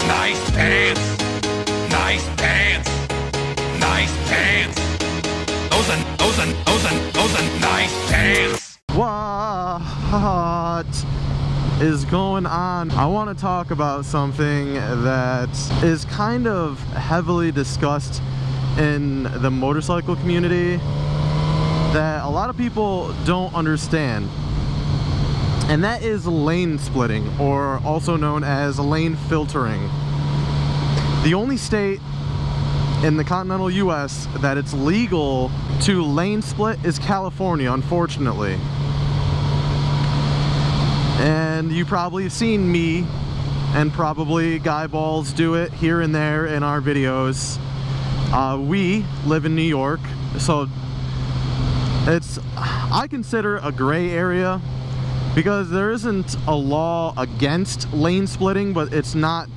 Nice pants. Nice pants. Nice pants. Those are nice pants. What is going on? I want to talk about something that is kind of heavily discussed in the motorcycle community that a lot of people don't understand, and that is lane splitting, or also known as lane filtering. The only state in the continental US that it's legal to lane split is California, unfortunately. And you probably have seen me and probably Guy Balls do it here and there in our videos. We live in New York, so I consider a gray area because there isn't a law against lane splitting, but it's not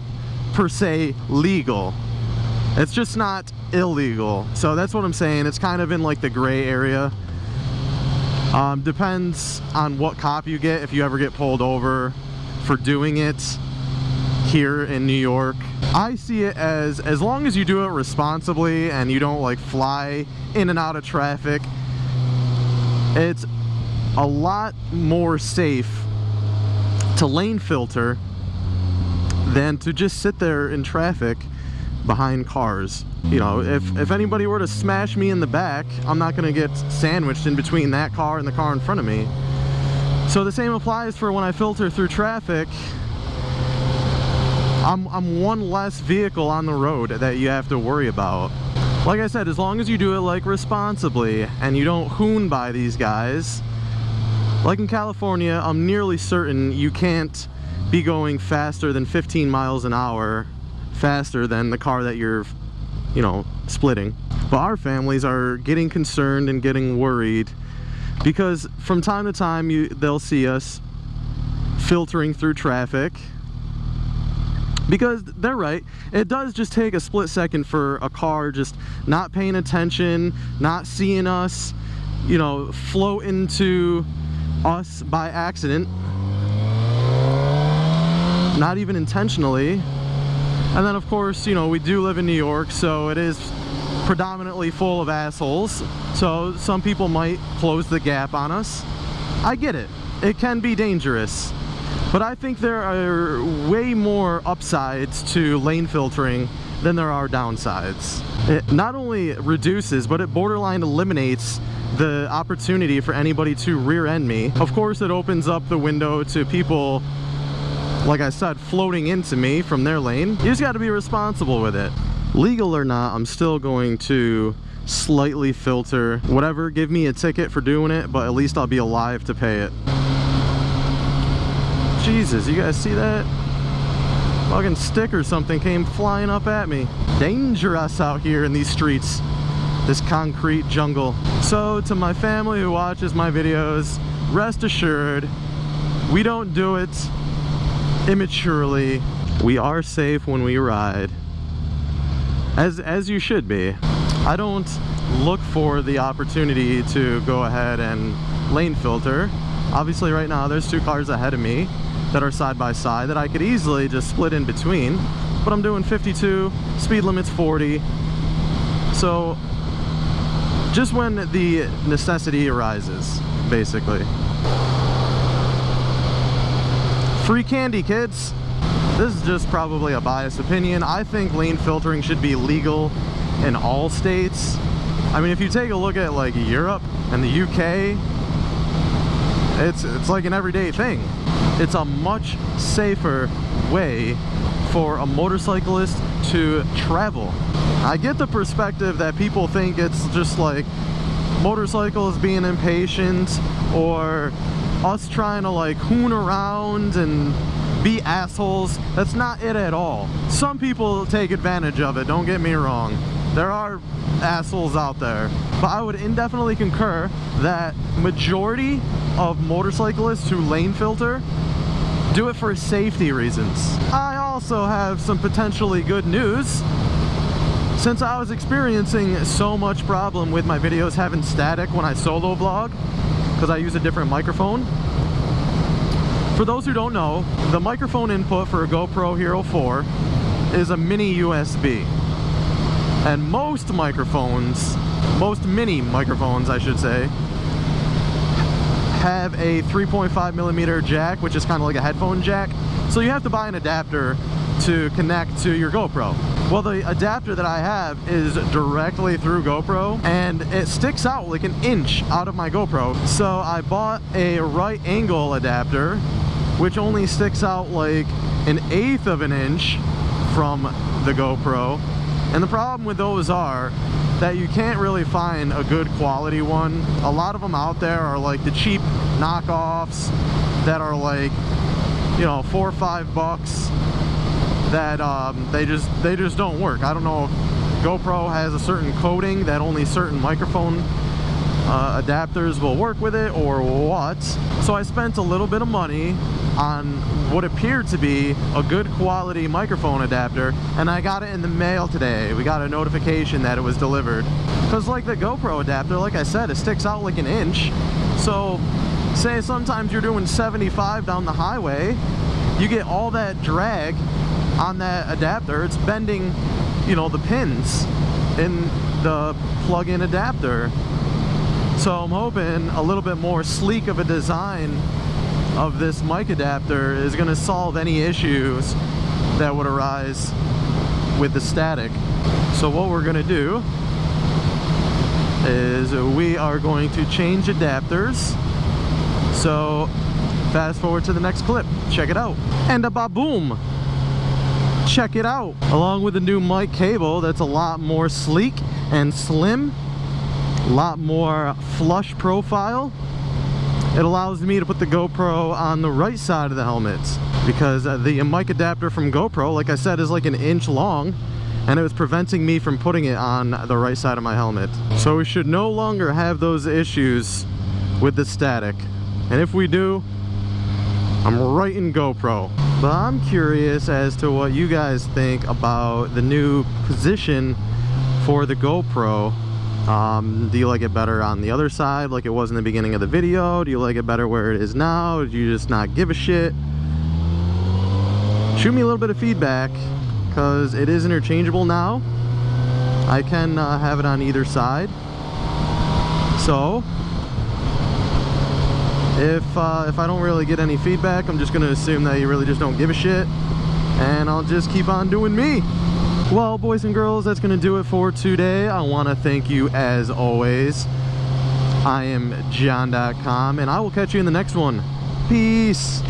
per se legal. It's just not illegal. So that's what I'm saying. It's kind of in like the gray area. Depends on what cop you get, if you ever get pulled over for doing it here in New York. I see it as long as you do it responsibly and you don't like fly in and out of traffic, it's a lot more safe to lane filter than to just sit there in traffic behind cars. You know, if anybody were to smash me in the back, I'm not gonna get sandwiched in between that car and the car in front of me. So the same applies for when I filter through traffic. I'm one less vehicle on the road that you have to worry about. Like I said, as long as you do it like responsibly and you don't hoon by these guys. Like in California, I'm nearly certain you can't be going faster than 15 miles an hour faster than the car that you're, you know, splitting. But our families are getting concerned and getting worried because from time to time they'll see us filtering through traffic, because they're right, it does just take a split second for a car just not paying attention, not seeing us, you know, float into us by accident, not even intentionally. And then of course, you know, we do live in New York, so it is predominantly full of assholes, so some people might close the gap on us. I get it, it can be dangerous, but I think there are way more upsides to lane filtering than there are downsides. It not only reduces, but it borderline eliminates the opportunity for anybody to rear end me. Of course, it opens up the window to people, like I said, floating into me from their lane. You just got to be responsible with it. Legal or not, I'm still going to slightly filter. Whatever, give me a ticket for doing it, but at least I'll be alive to pay it. Jesus, you guys see that? Fucking stick or something came flying up at me. Dangerous out here in these streets, this concrete jungle. So to my family who watches my videos, rest assured, we don't do it immaturely. We are safe when we ride, as you should be. I don't look for the opportunity to go ahead and lane filter. Obviously right now there's two cars ahead of me that are side by side that I could easily just split in between, but I'm doing 52, speed limit's 40. So just when the necessity arises, basically. Free candy, kids. This is just probably a biased opinion. I think lane filtering should be legal in all states. I mean, if you take a look at like Europe and the UK, it's like an everyday thing. It's a much safer way for a motorcyclist to travel. I get the perspective that people think it's just like motorcycles being impatient or us trying to like hoon around and be assholes. That's not it at all. Some people take advantage of it, don't get me wrong. There are assholes out there, but I would indefinitely concur that majority of motorcyclists who lane filter do it for safety reasons. I also have some potentially good news. Since I was experiencing so much problem with my videos having static when I solo vlog, because I use a different microphone. For those who don't know, the microphone input for a GoPro Hero 4 is a mini USB. And most mini microphones, I should say, have a 3.5mm jack, which is kind of like a headphone jack. So you have to buy an adapter to connect to your GoPro. Well, the adapter that I have is directly through GoPro, and it sticks out like an inch out of my GoPro. So I bought a right angle adapter, which only sticks out like 1/8 of an inch from the GoPro. And the problem with those are that you can't really find a good quality one. A lot of them out there are like the cheap knockoffs that are like, you know, $4 or $5 that they just don't work. I don't know if GoPro has a certain coating that only certain microphone adapters will work with it or what. So I spent a little bit of money on what appeared to be a good quality microphone adapter, and I got it in the mail today. We got a notification that it was delivered. Because like the GoPro adapter, like I said, it sticks out like an inch. So say sometimes you're doing 75 down the highway, you get all that drag on that adapter. It's bending, you know, the pins in the plug-in adapter. So I'm hoping a little bit more sleek of a design of this mic adapter is going to solve any issues that would arise with the static. So what we're going to do is we are going to change adapters. So fast forward to the next clip, check it out. And a ba-boom, check it out. Along with the new mic cable that's a lot more sleek and slim, a lot more flush profile. It allows me to put the GoPro on the right side of the helmet, because the mic adapter from GoPro, like I said, is like 1 inch long, and it was preventing me from putting it on the right side of my helmet. So we should no longer have those issues with the static. And if we do, I'm right in GoPro. But I'm curious as to what you guys think about the new position for the GoPro. Do you like it better on the other side like it was in the beginning of the video? Do you like it better where it is now? Do you just not give a shit? Shoot me a little bit of feedback, because it is interchangeable now. I can have it on either side. So if I don't really get any feedback, I'm just gonna assume that you really just don't give a shit, and I'll just keep on doing me. Well, boys and girls, that's gonna do it for today. I want to thank you as always. I am John.com, and I will catch you in the next one. Peace.